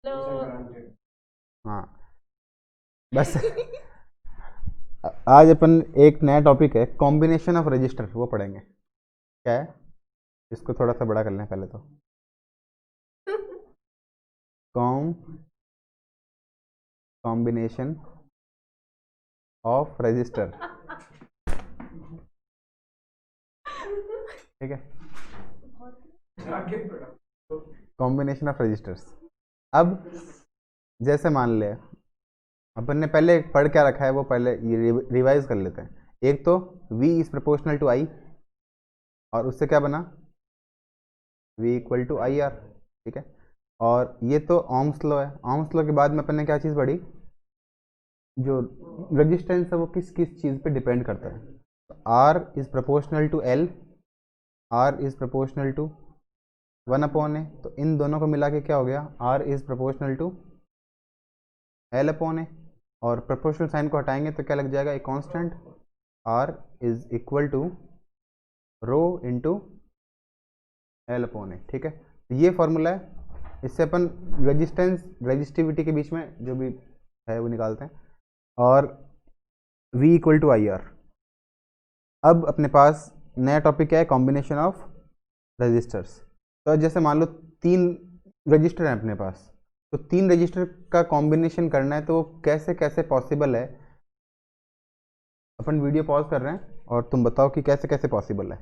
हाँ बस आज अपन एक नया टॉपिक है कॉम्बिनेशन ऑफ रजिस्टर वो पढ़ेंगे। क्या है? इसको थोड़ा सा बड़ा कर लें पहले तो। Combination of register. ठीक है, कॉम्बिनेशन ऑफ रजिस्टर्स। अब जैसे मान ले अपन ने पहले पढ़ क्या रखा है वो पहले ये रिवाइज कर लेते हैं। एक तो v is proportional to i और उससे क्या बना v equal to I R. ठीक है, और ये तो ओम्स लॉ है। ओम्स लॉ के बाद में अपन ने क्या चीज़ पढ़ी, जो रेजिस्टेंस है वो किस किस चीज़ पे डिपेंड करता है। R is proportional to L, R is proportional to 1/a। तो इन दोनों को मिला के क्या हो गया, are is proportional to L/a। और प्रोपोर्शनल साइन को हटाएंगे तो क्या लग जाएगा, एक constant R is equal to rho into L/a। ठीक है, तो ये फॉर्मूला है। इससे अपन रेजिस्टेंस रेजिस्टिविटी के बीच में जो भी है वो निकालते हैं। और V equal to I R. अब अपने पास नया टॉपिक क्या है, कॉम्बिनेशन ऑफ रजिस्टर्स। तो जैसे मान लो 3 रजिस्टर हैं अपने पास, तो 3 रजिस्टर का कॉम्बिनेशन करना है तो वो कैसे कैसे पॉसिबल है। अपन वीडियो पॉज कर रहे हैं और तुम बताओ कि कैसे कैसे पॉसिबल है।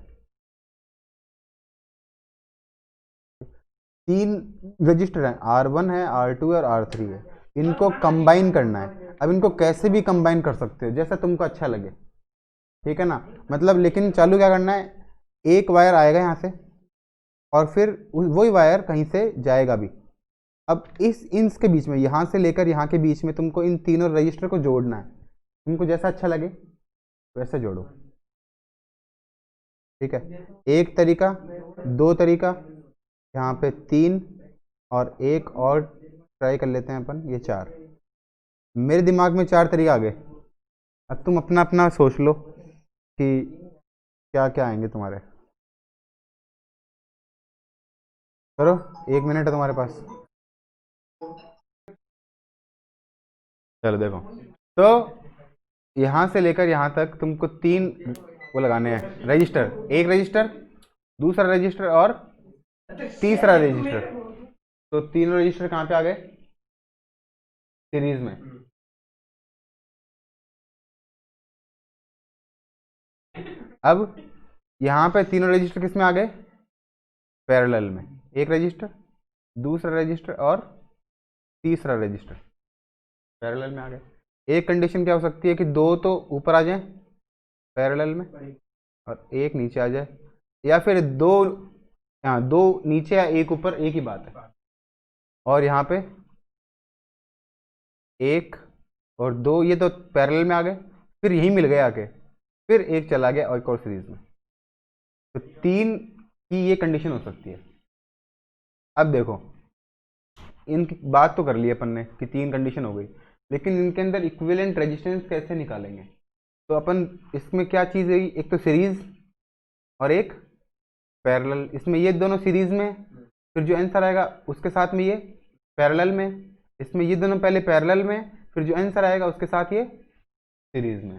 3 रजिस्टर हैं, R1 है, R2 है और R3 है। इनको कंबाइन करना है। अब इनको कैसे भी कंबाइन कर सकते हो जैसा तुमको अच्छा लगे, ठीक है ना। मतलब लेकिन चालू क्या करना है, एक वायर आएगा यहाँ से और फिर वही वायर कहीं से जाएगा भी। अब इस इंस के बीच में, यहाँ से लेकर यहाँ के बीच में तुमको इन तीनों रजिस्टर को जोड़ना है। तुमको जैसा अच्छा लगे वैसे जोड़ो। ठीक है, एक तरीका, 2 तरीका, यहाँ पे 3 और एक और ट्राई कर लेते हैं अपन, ये 4। मेरे दिमाग में 4 तरीका आ गए। अब तुम अपना अपना सोच लो कि क्या क्या आएंगे तुम्हारे। करो, 1 मिनट है तुम्हारे पास। चलो देखो, तो यहाँ से लेकर यहाँ तक तुमको 3 वो लगाने हैं रजिस्टर। एक रजिस्टर, दूसरा रजिस्टर और तीसरा रजिस्टर। तो तीनों रजिस्टर कहाँ पे आ गए, सीरीज में। अब यहाँ पे तीनों रजिस्टर किस में आ गए, पैरेलल में। एक रजिस्टर, दूसरा रजिस्टर और तीसरा रजिस्टर पैरेलल में आ गए। एक कंडीशन क्या हो सकती है कि 2 तो ऊपर आ जाए पैरेलल में और एक नीचे आ जाए, या फिर 2 यहाँ 2 नीचे या एक ऊपर, एक ही बात है। और यहाँ पे 1 और 2 ये तो पैरेलल में आ गए, फिर यही मिल गए आके, फिर एक चला गया और एक और सीरीज में। तो 3 की ये कंडीशन हो सकती है। अब देखो, इनकी बात तो कर ली अपन ने कि 3 कंडीशन हो गई, लेकिन इनके अंदर इक्विवेलेंट रेजिस्टेंस कैसे निकालेंगे। तो अपन इसमें क्या चीज़ है, एक तो सीरीज और एक पैरेलल। इसमें ये दोनों सीरीज में, फिर जो आंसर आएगा उसके साथ में ये पैरेलल में। इसमें ये दोनों पहले पैरेलल में, फिर जो आंसर आएगा उसके साथ ये सीरीज में।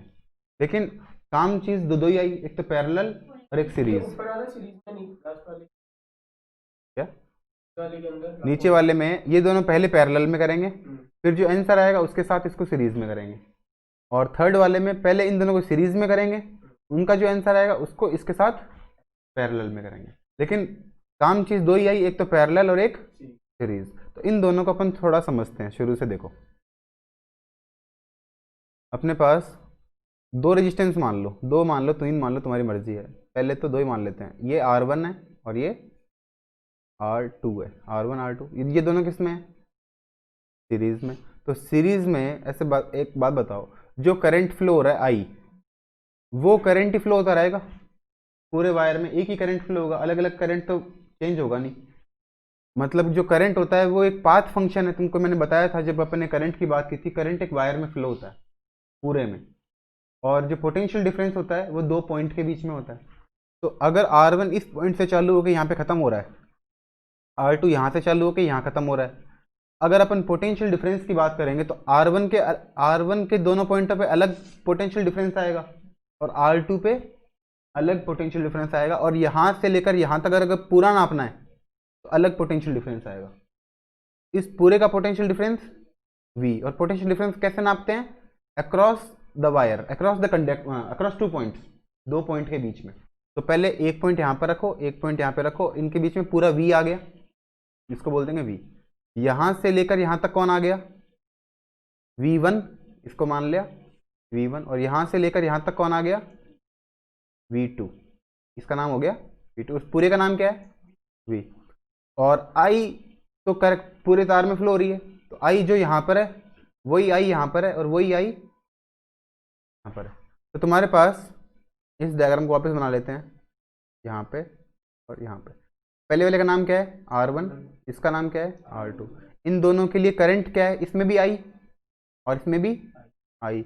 लेकिन काम चीज़ दो दो ही आई, एक तो पैरेलल और एक सीरीज। क्या नीचे वाले में ये दोनों पहले पैरेलल में करेंगे, फिर जो आंसर आएगा उसके साथ इसको सीरीज में करेंगे। और थर्ड वाले में पहले इन दोनों को सीरीज में करेंगे, उनका जो आंसर आएगा उसको इसके साथ पैरेलल में करेंगे। लेकिन काम चीज़ दो ही आई, एक तो पैरेलल और एक सीरीज। तो इन दोनों को अपन थोड़ा समझते हैं शुरू से। देखो, अपने पास 2 रेजिस्टेंस मान लो, 2 मान लो, 3 मान लो, तुम्हारी मर्जी है। पहले तो 2 ही मान लेते हैं। ये R1 है और ये R2 है। R1 R2 ये दोनों किस में है, सीरीज में। तो सीरीज में ऐसे एक बात बताओ, जो करंट फ्लो हो रहा है आई, वो करंट ही फ्लो होता रहेगा पूरे वायर में, एक ही करंट फ्लो होगा, अलग अलग करंट तो चेंज होगा नहीं। मतलब जो करंट होता है वो एक पाथ फंक्शन है। तुमको मैंने बताया था जब अपन ने करंट की बात की थी, करंट एक वायर में फ्लो होता है पूरे में। और जो पोटेंशियल डिफरेंस होता है वो 2 पॉइंट के बीच में होता है। तो अगर R1 इस पॉइंट से चालू होकर यहाँ पे खत्म हो रहा है, R2 यहाँ से चालू होकर यहाँ खत्म हो रहा है, अगर अपन पोटेंशियल डिफरेंस की बात करेंगे तो R1 के दोनों पॉइंटों पे अलग पोटेंशियल डिफरेंस आएगा और R2 पे अलग पोटेंशियल डिफरेंस आएगा, और यहाँ से लेकर यहाँ तक अगर पूरा नापना है तो अलग पोटेंशियल डिफरेंस आएगा। इस पूरे का पोटेंशियल डिफरेंस V, और पोटेंशियल डिफरेंस कैसे नापते हैं? Across the wire, across the conduct, across 2 points, 2 point के बीच में। तो पहले एक पॉइंट यहाँ पर रखो, एक पॉइंट यहाँ पे रखो, इनके बीच में पूरा V आ गया, इसको बोल देंगे V। यहाँ से लेकर यहाँ तक कौन आ गया? V1, इसको मान लिया V1, और यहाँ से लेकर यहाँ तक कौन आ गया? V2, इसका नाम हो गया V2। उस पूरे का नाम क्या है? V। और I तो करेक्ट पूरे तार में फ्लो हो रही है, तो I जो यहाँ पर है वही I यहाँ पर है और वही I यहाँ पर है। तो तुम्हारे पास इस डायग्राम को वापस बना लेते हैं, यहाँ पे और यहाँ पे। पहले वाले का नाम क्या है? R1, इसका नाम क्या है? R2। इन दोनों के लिए करंट क्या है? इसमें भी I और इसमें भी I।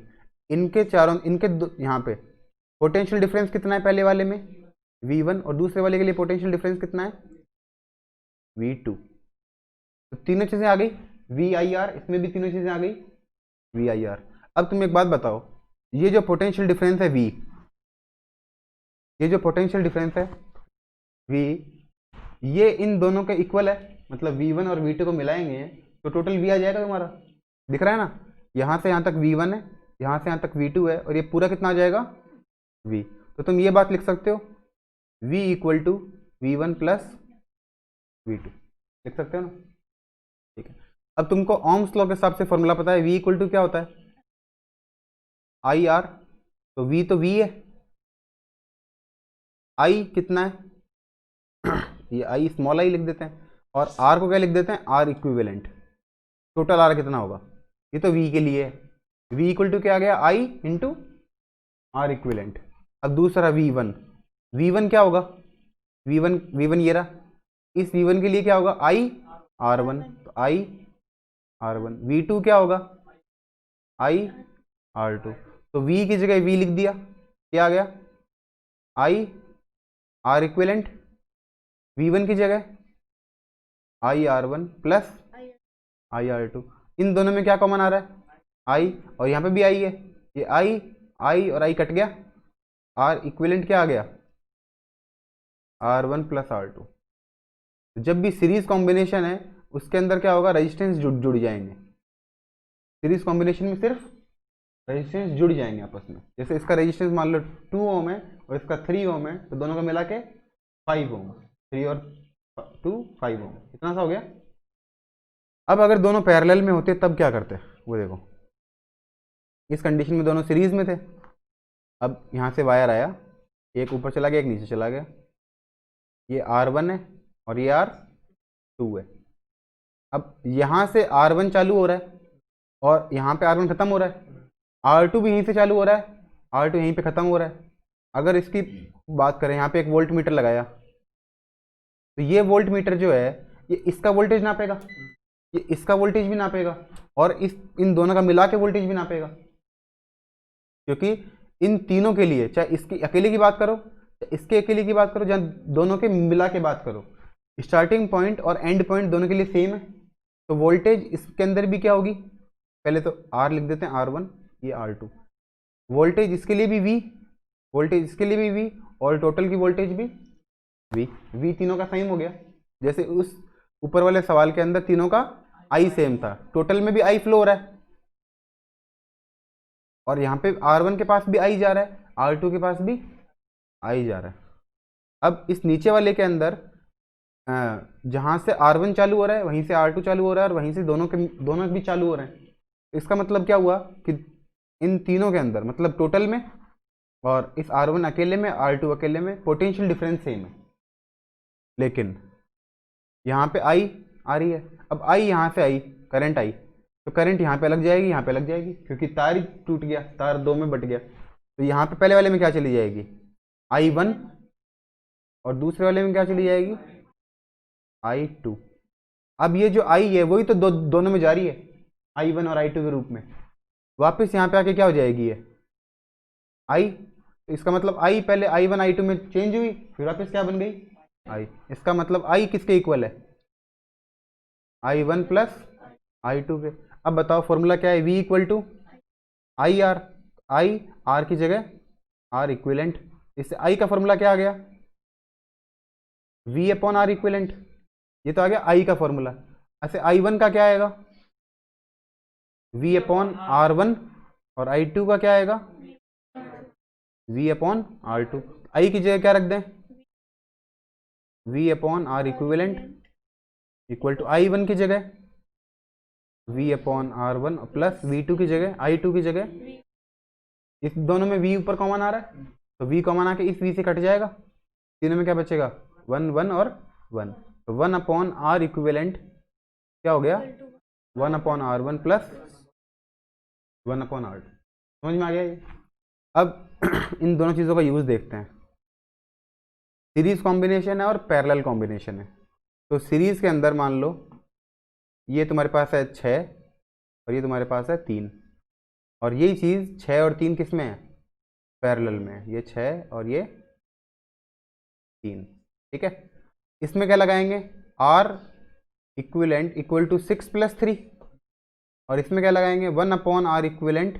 इनके चारों, यहाँ पे पोटेंशियल डिफरेंस कितना है? पहले वाले में V1 और दूसरे वाले के लिए पोटेंशियल डिफरेंस कितना है? V2। तो तीनों चीजें आ गई VIR, इसमें भी तीनों चीजें आ गई VIR। अब तुम एक बात बताओ, ये जो पोटेंशियल डिफरेंस है V, ये जो पोटेंशियल डिफरेंस है V, ये इन दोनों के इक्वल है, मतलब V1 और V2 को मिलाएंगे तो टोटल V आ जाएगा तुम्हारा। दिख रहा है ना? यहाँ से यहाँ तक V1 है, यहाँ से यहाँ तक V2 है, और ये पूरा कितना आ जाएगा? V। तो तुम ये बात लिख सकते हो V equal to V1 plus V2, लिख सकते हो ना? ठीक है। अब तुमको ओम्स लॉ के हिसाब से फॉर्मूला पता है, V इक्वल टू क्या होता है? IR। तो V तो V है, I कितना है? ये I स्मॉल I लिख देते हैं, और R को क्या लिख देते हैं? R equivalent. टोटल R कितना होगा? ये तो V के लिए है, V इक्वल टू क्या आ गया? I into R equivalent. अब दूसरा V1, V1 क्या होगा? V1 ये रहा, इस V1 के लिए क्या होगा? I R1, तो I R1। V2 क्या होगा? I R2। तो V की जगह V लिख दिया, क्या आ गया? I R equivalent. V1 की जगह I R1 plus I R2। इन दोनों में क्या कॉमन आ रहा है? I, और यहाँ पे भी I है, ये I और I कट गया, R इक्विवेलेंट क्या आ गया? R1 plus R2। जब भी सीरीज कॉम्बिनेशन है उसके अंदर क्या होगा? रेजिस्टेंस जुड़ जाएंगे। सीरीज कॉम्बिनेशन में सिर्फ रेजिस्टेंस जुड़ जाएंगे आपस में। जैसे इसका रेजिस्टेंस मान लो 2 ओम है और इसका 3 ओम है, तो दोनों का मिला के 5 ओम, 3 और 2 5 ओम, इतना सा हो गया। अब अगर दोनों पैरेलल में होते तब क्या करते? वो देखो, इस कंडीशन में दोनों सीरीज में थे। अब यहाँ से वायर आया, एक ऊपर चला गया, एक नीचे चला गया। ये R1 है और ये R2 है। अब यहाँ से R1 चालू हो रहा है और यहाँ पे R1 खत्म हो रहा है, R2 भी यहीं से चालू हो रहा है, R2 यहीं पे खत्म हो रहा है। अगर इसकी बात करें, यहाँ पे एक वोल्ट मीटर लगाया, तो ये वोल्ट मीटर जो है ये इसका वोल्टेज नापेगा, ये इसका वोल्टेज भी नापेगा, और इन दोनों का मिला के वोल्टेज भी नापेगा। क्योंकि इन तीनों के लिए, चाहे इसकी अकेले की बात करो, इसके अकेले की बात करो, या दोनों के मिला के बात करो, स्टार्टिंग पॉइंट और एंड पॉइंट दोनों के लिए सेम है। तो वोल्टेज इसके अंदर भी क्या होगी? पहले तो R लिख देते हैं, R1, ये R2। वोल्टेज इसके लिए भी V, वोल्टेज इसके लिए भी V, और टोटल की वोल्टेज भी V तीनों का सेम हो गया। जैसे उस ऊपर वाले सवाल के अंदर तीनों का I सेम था, टोटल में भी I फ्लो हो रहा है, और यहाँ पे R1 के पास भी I जा रहा है, R2 के पास भी I जा रहा है। अब इस नीचे वाले के अंदर जहाँ से R1 चालू हो रहा है वहीं से R2 चालू हो रहा है, और वहीं से दोनों भी चालू हो रहे हैं। इसका मतलब क्या हुआ कि इन तीनों के अंदर, मतलब टोटल में और इस R1 अकेले में, R2 अकेले में, पोटेंशियल डिफरेंस सेम है, लेकिन यहाँ पे I आ रही है। अब I यहाँ से आई, करंट आई, तो करंट यहाँ पे लग जाएगी, यहाँ पे लग जाएगी, क्योंकि तार ही टूट गया, तार दो में बट गया। तो यहाँ पे पहले वाले में क्या चली जाएगी? I1, और दूसरे वाले में क्या चली जाएगी? I2। अब ये जो I है वही तो दोनों में जारी है, I1 और I2 के रूप में। वापस यहाँ पे आके क्या हो जाएगी? ये I, तो इसका मतलब I पहले I1 I2 में चेंज हुई, फिर वापस क्या बन गई? I। इसका मतलब I किसके इक्वल है? I1 प्लस I2 के। अब बताओ फॉर्मूला क्या है, V equal to I R, I R की जगह आर इक्विलेंट। इससे आई का फॉर्मूला क्या आ गया, V अपॉन आर इक्विलेंट, ये तो आ गया आई का फॉर्मूला। ऐसे I1 का क्या आएगा, V अपॉन R1, और I2 का क्या आएगा, V अपॉन R2। आई की जगह क्या रख दें, V upon R equivalent equal to I1 की जगह V upon R1 plus V2 की जगह I2 की जगह, इस दोनों में V ऊपर कॉमन आ रहा है तो V कॉमन आके इस V से कट जाएगा, तीनों में क्या बचेगा, 1 1 और 1, तो 1 अपॉन आर इक्विवेलेंट क्या हो गया, 1 upon R1 plus 1 upon R2। समझ में आ गया ये। अब इन दोनों चीज़ों का यूज़ देखते हैं। सीरीज कॉम्बिनेशन है और पैरेलल कॉम्बिनेशन है। तो सीरीज के अंदर मान लो ये तुम्हारे पास है 6 और ये तुम्हारे पास है 3, और यही चीज़ 6 और 3 किस में है, पैरेलल में है, ये 6 और ये 3, ठीक है। इसमें क्या लगाएंगे, R equivalent equal to 6 plus 3, और इसमें क्या लगाएंगे, 1 upon R equivalent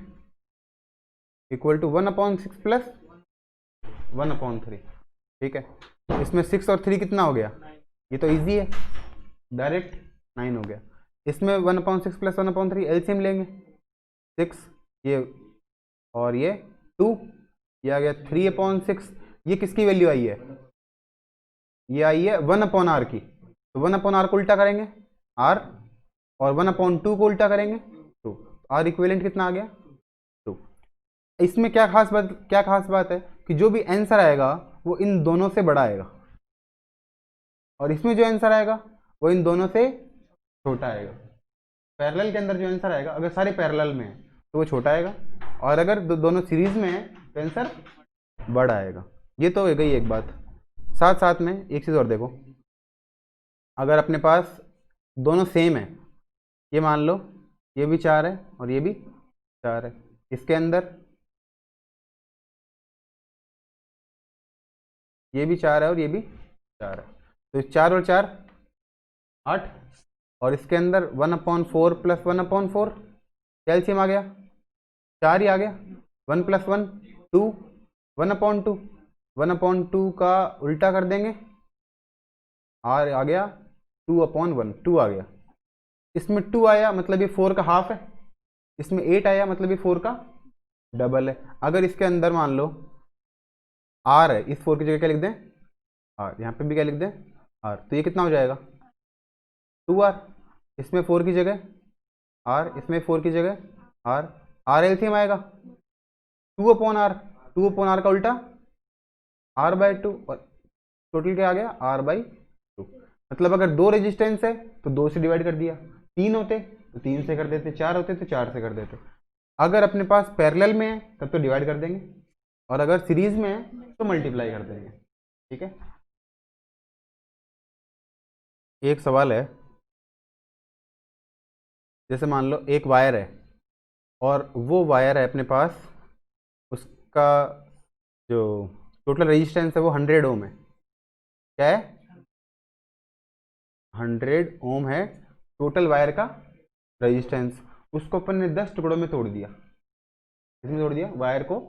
equal to 1 upon 6 plus 1 upon 3, ठीक है। इसमें 6 और 3 कितना हो गया, ये तो इजी है, डायरेक्ट 9 हो गया। इसमें 1 अपॉन 6 प्लस 1 अपॉन 3 एलसीएम लेंगे, 6 ये और ये 2, ये आ गया 3 अपॉन 6, ये किसकी वैल्यू आई है, ये आई है 1 अपॉन आर की, तो 1 अपॉन आर को उल्टा करेंगे आर, और 1 अपॉन 2 को उल्टा करेंगे 2, आर इक्विवेलेंट कितना आ गया 2। इसमें क्या खास बात है कि जो भी आंसर आएगा वो इन दोनों से बड़ा आएगा, और इसमें जो आंसर आएगा वो इन दोनों से छोटा आएगा। पैरेलल के अंदर जो आंसर आएगा, अगर सारे पैरेलल में है तो वो छोटा आएगा, और अगर दोनों सीरीज में है तो आंसर बड़ा आएगा। ये तो हो गई एक बात। साथ साथ में एक चीज़ और देखो, अगर अपने पास दोनों सेम है, ये मान लो ये भी 4 है और ये भी 4 है, इसके अंदर ये भी 4 है और ये भी 4 है, तो 4 और 4 8, और इसके अंदर 1 अपॉन 4 प्लस 1 अपॉन 4 कैल्शियम आ गया, 4 ही आ गया, 1 प्लस 1 2, 1 अपॉन 2, 1 अपॉन 2 का उल्टा कर देंगे, आर आ गया 2 अपॉन 1, 2 आ गया। इसमें 2 आया मतलब ये 4 का हाफ है, इसमें 8 आया मतलब ये 4 का डबल है। अगर इसके अंदर मान लो आर है, इस 4 की जगह क्या लिख दें आर, यहाँ पे भी क्या लिख दें आर, तो ये कितना हो जाएगा 2R, इसमें 4 की जगह आर, इसमें 4 की जगह आर, आर एलसीएम आएगा 2 अपॉन आर, 2 अपॉन आर का उल्टा आर बाई 2, और टोटल क्या आ गया आर बाई 2। मतलब अगर 2 रेजिस्टेंस है तो 2 से डिवाइड कर दिया, 3 होते तो 3 से कर देते, 4 होते तो 4 से कर देते। अगर अपने पास पैरेलल में है तब तो डिवाइड कर देंगे, और अगर सीरीज में है तो मल्टीप्लाई कर देंगे, ठीक है। एक सवाल है, जैसे मान लो एक वायर है और वो वायर है अपने पास, उसका जो टोटल रेजिस्टेंस है वो 100 ओम है, क्या है 100 ओम है टोटल वायर का रेजिस्टेंस। उसको अपन ने 10 टुकड़ों में तोड़ दिया, किसमें तोड़ दिया, वायर को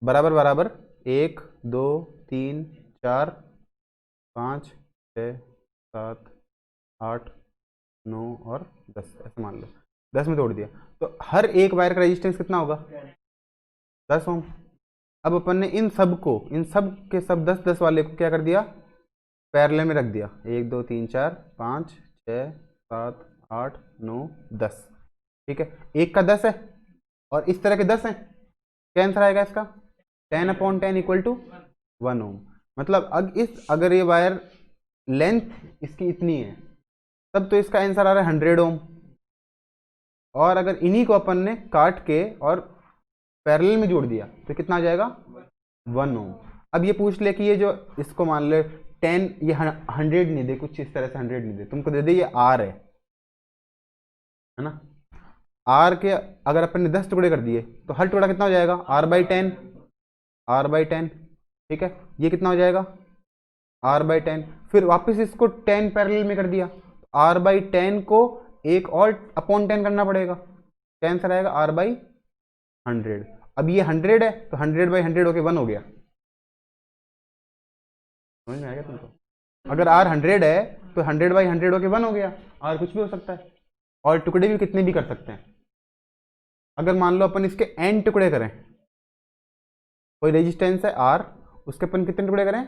बराबर बराबर 1 2 3 4 5 6 7 8 9 और 10, ऐसे मान लो 10 में तोड़ दिया, तो हर एक वायर का रेजिस्टेंस कितना होगा 10 ओम। अब अपन ने इन सब के सब 10 10 वाले को क्या कर दिया, पैरेलल में रख दिया, 1 2 3 4 5 6 7 8 9 10, ठीक है। एक का 10 है और इस तरह के 10 हैं, क्या आंसर आएगा इसका 10 अपॉन 10 इक्वल टू 1 ओम। मतलब अगर ये वायर लेंथ इसकी इतनी है तब तो इसका आंसर आ रहा है 100 ओम, और अगर इन्हीं को अपन ने काट के और पैरेलल में जोड़ दिया तो कितना आ जाएगा 1 ओम। अब ये पूछ ले कि ये जो इसको मान ले 10, ये 100 नहीं दे, कुछ इस तरह से 100 नहीं दे, तुमको दे दे ये आर है ना, आर के अगर अपन ने 10 टुकड़े कर दिए तो हर टुकड़ा कितना हो जाएगा आर बाई 10, आर बाई 10, ठीक है। ये कितना हो जाएगा आर बाई 10, फिर वापस इसको 10 पैरेलल में कर दिया, आर बाई 10 को एक और अपॉन 10 करना पड़ेगा, क्या आंसर आएगा R/100। अब ये 100 है तो 100/100 होके 1 हो गया, समझ में आएगा तुमको? अगर R 100 है तो 100/100 होके 1 हो गया। R कुछ भी हो सकता है, और टुकड़े भी कितने भी कर सकते हैं। अगर मान लो अपन इसके n टुकड़े करें, कोई रेजिस्टेंस है R, उसके अपन कितने टुकड़े करें,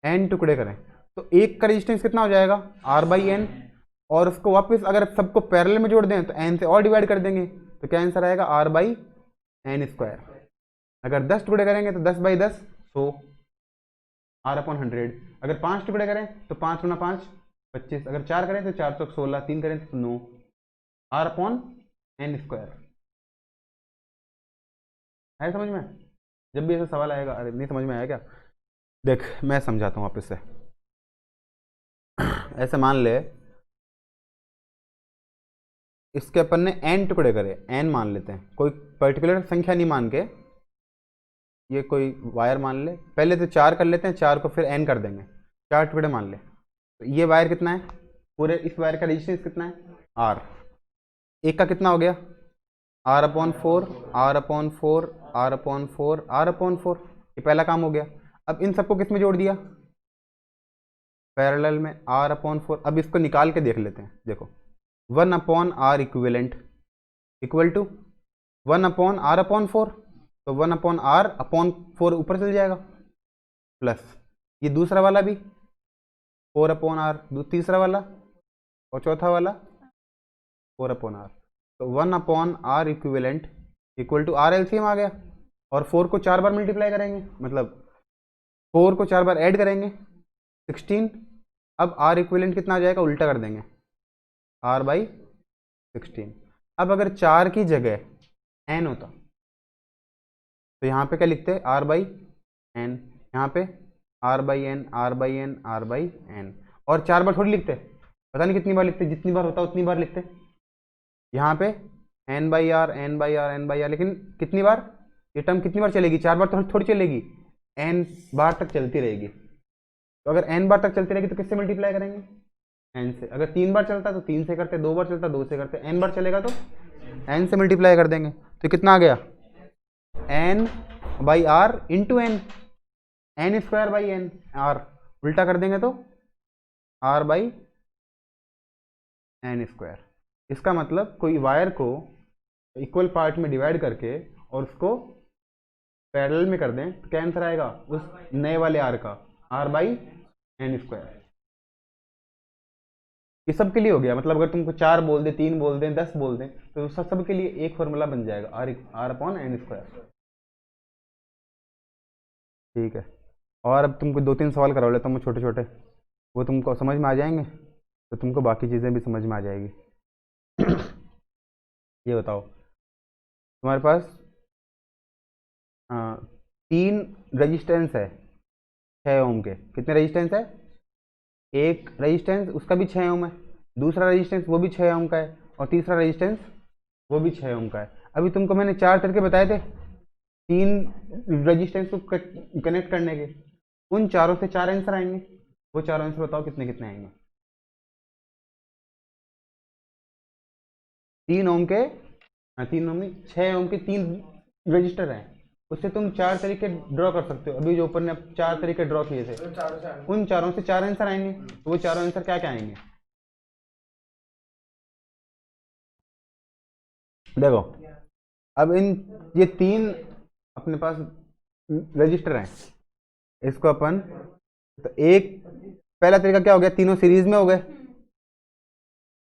n टुकड़े करें, तो एक का रेजिस्टेंस कितना हो जाएगा R/n, और उसको वापस अगर सबको पैरेलल में जोड़ दें तो n से और डिवाइड कर देंगे, तो क्या आंसर आएगा R/n²। अगर 10 टुकड़े करेंगे तो 10/10 100 R/100। अगर 5 टुकड़े करें तो 5 × 5 25, अगर 4 करें तो 4 × 16, 3 करें तो 9 R/n²। है समझ में? जब भी ऐसा सवाल आएगा, अरे नहीं समझ में आया क्या, देख मैं समझाता हूँ वापस से। ऐसे मान ले इसके अपन ने n टुकड़े करे, n मान लेते हैं, कोई पर्टिकुलर संख्या नहीं मान के, ये कोई वायर मान ले, पहले तो 4 कर लेते हैं, 4 को फिर n कर देंगे, 4 टुकड़े मान ले। तो ये वायर कितना है, पूरे इस वायर का रेजिस्टेंस कितना है R, एक का कितना हो गया R/4 R/4 R/4 R/4, ये पहला काम हो गया। अब इन सबको किस में जोड़ दिया, पैरेलल में R/4। अब इसको निकाल के देख लेते हैं, देखो 1/R equivalent equal to 1/R/4, तो 1/R/4 ऊपर चल जाएगा, प्लस ये दूसरा वाला भी 4/R, तीसरा वाला और चौथा वाला 4/R, तो 1/R equivalent equal to R LCM आ गया, और 4 को 4 बार मल्टीप्लाई करेंगे, मतलब 4 को 4 बार ऐड करेंगे 16। अब R इक्विवेलेंट कितना आ जाएगा, उल्टा कर देंगे R/16। अब अगर 4 की जगह n होता तो यहाँ पे क्या लिखते हैं R/n, यहाँ पे R/n R/n R/n, और 4 बार थोड़ी लिखते, पता नहीं कितनी बार लिखते, जितनी बार होता उतनी बार लिखते। यहाँ पे n/r n/r n/r, लेकिन कितनी बार, ये टर्म कितनी बार चलेगी, 4 बार थोड़ी चलेगी, n बार तक चलती रहेगी। तो अगर n बार तक चलती रहेगी तो किससे मल्टीप्लाई करेंगे, n से। अगर 3 बार चलता तो 3 से करते, 2 बार चलता 2 से करते, n बार चलेगा तो n से मल्टीप्लाई कर देंगे। तो कितना आ गया n/r into n, n²/n, r उल्टा कर देंगे तो R/n²। इसका मतलब कोई वायर को इक्वल पार्ट में डिवाइड करके और उसको पैरेलल में कर दें तो क्या आंसर आएगा उस नए वाले R का R/n²। ये सब के लिए हो गया, मतलब अगर तुमको 4 बोल दे, 3 बोल दें, 10 बोल दें, तो सब के लिए एक फॉर्मूला बन जाएगा R/n²। ठीक है, और अब तुमको 2-3 सवाल करवा लेता हूँ मैं छोटे छोटे, वो तुमको समझ में आ जाएंगे तो तुमको बाकी चीज़ें भी समझ में आ जाएगी। ये बताओ, तुम्हारे पास 3 रेजिस्टेंस है 6 ओम के। कितने रेजिस्टेंस है, एक रेजिस्टेंस उसका भी 6 ओम है, दूसरा रेजिस्टेंस वो भी 6 ओम का है, और तीसरा रेजिस्टेंस वो भी 6 ओम का है। अभी तुमको मैंने 4 तरीके बताए थे 3 रेजिस्टेंस को कनेक्ट करने के, उन चारों से 4 आंसर आएंगे, वो 4 आंसर बताओ कितने कितने आएंगे। 3 ओम के 3 ओम 6 ओम के 3 रजिस्टर हैं, उससे तुम 4 तरीके ड्रॉ कर सकते हो। अभी जो ऊपर ने 4 तरीके ड्रॉ किए थे, उन चारों से 4 आंसर आएंगे, तो वो चारों आंसर क्या क्या आएंगे देखो। अब ये 3 अपने पास रजिस्टर हैं, इसको अपन तो एक पहला तरीका क्या हो गया, तीनों सीरीज में हो गए,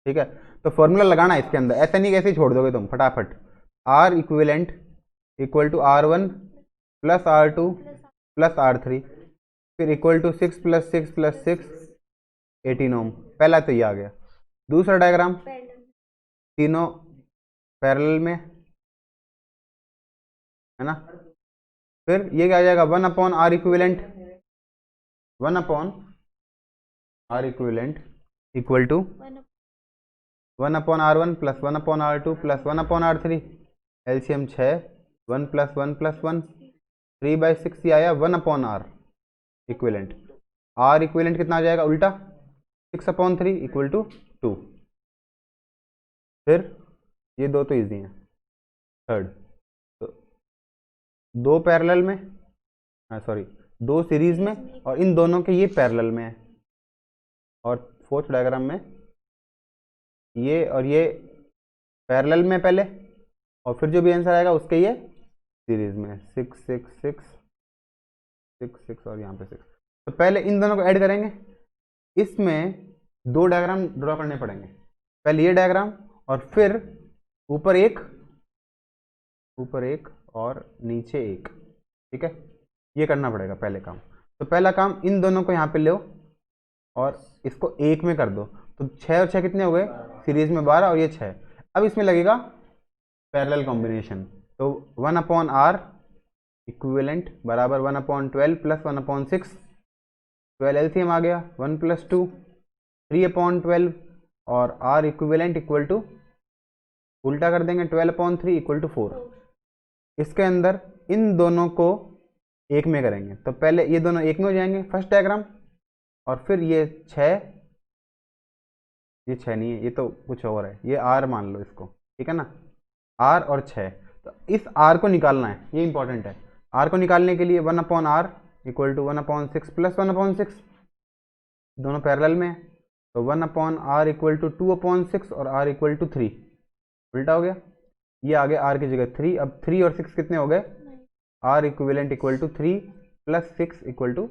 ठीक है। तो फॉर्मूला लगाना है इसके अंदर, ऐसा नहीं कैसे छोड़ दोगे तुम फटाफट। R equivalent equal to R1 plus R2 plus R3, फिर इक्वल टू 6 + 6 + 6 18 ओम। पहला तो ये आ गया। दूसरा डायग्राम, तीनों पैरेलल में है ना, फिर ये क्या आ जाएगा 1/R equivalent, 1/R equivalent equal to 1/R1 plus 1/R2 plus 1/R3, LCM 6, 1 + 1 + 1 3/6, ये आया 1/R इक्विवेलेंट। R इक्विवेलेंट कितना आ जाएगा उल्टा 6/3 इक्वल टू 2। फिर ये दो तो इजी हैं, थर्ड, तो दो पैरेलल में, सॉरी दो सीरीज में, और इन दोनों के ये पैरेलल में है, और फोर्थ डायग्राम में ये और ये पैरेलल में पहले, और फिर जो भी आंसर आएगा उसके ये सीरीज में, 6 6 6 6 6 और यहाँ पे 6। तो पहले इन दोनों को ऐड करेंगे, इसमें दो डायग्राम ड्रॉ करने पड़ेंगे, पहले ये डायग्राम और फिर ऊपर एक और नीचे एक, ठीक है, ये करना पड़ेगा पहले काम। तो पहला काम इन दोनों को यहाँ पे लो और इसको एक में कर दो, तो 6 और 6 कितने हो गए, सीरीज में 12 और ये 6। अब इसमें लगेगा पैरेलल कॉम्बिनेशन, तो 1/r इक्विवेलेंट बराबर 1/12 प्लस 1/6, 12 एलसीएम आ गया, 1 + 2 3/12, और r इक्विवेलेंट इक्वल टू उल्टा कर देंगे 12/3 इक्वल टू 4। इसके अंदर इन दोनों को एक में करेंगे, तो पहले ये दोनों एक में हो जाएंगे फर्स्ट डायग्राम, और फिर ये 6 नहीं है, ये तो कुछ और है, ये r मान लो इसको, ठीक है ना, r और 6। तो इस r को निकालना है, ये इंपॉर्टेंट है। r को निकालने के लिए 1/r इक्वल टू 1/6 प्लस 1/6, दोनों पैरेलल में है, तो 1/r इक्वल टू 2/6 और r इक्वल टू 3, उल्टा हो गया, ये आ गया r की जगह 3। अब 3 और 6 कितने हो गए, r equivalent equal to 3 plus 6 equal to,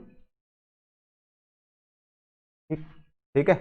ठीक है।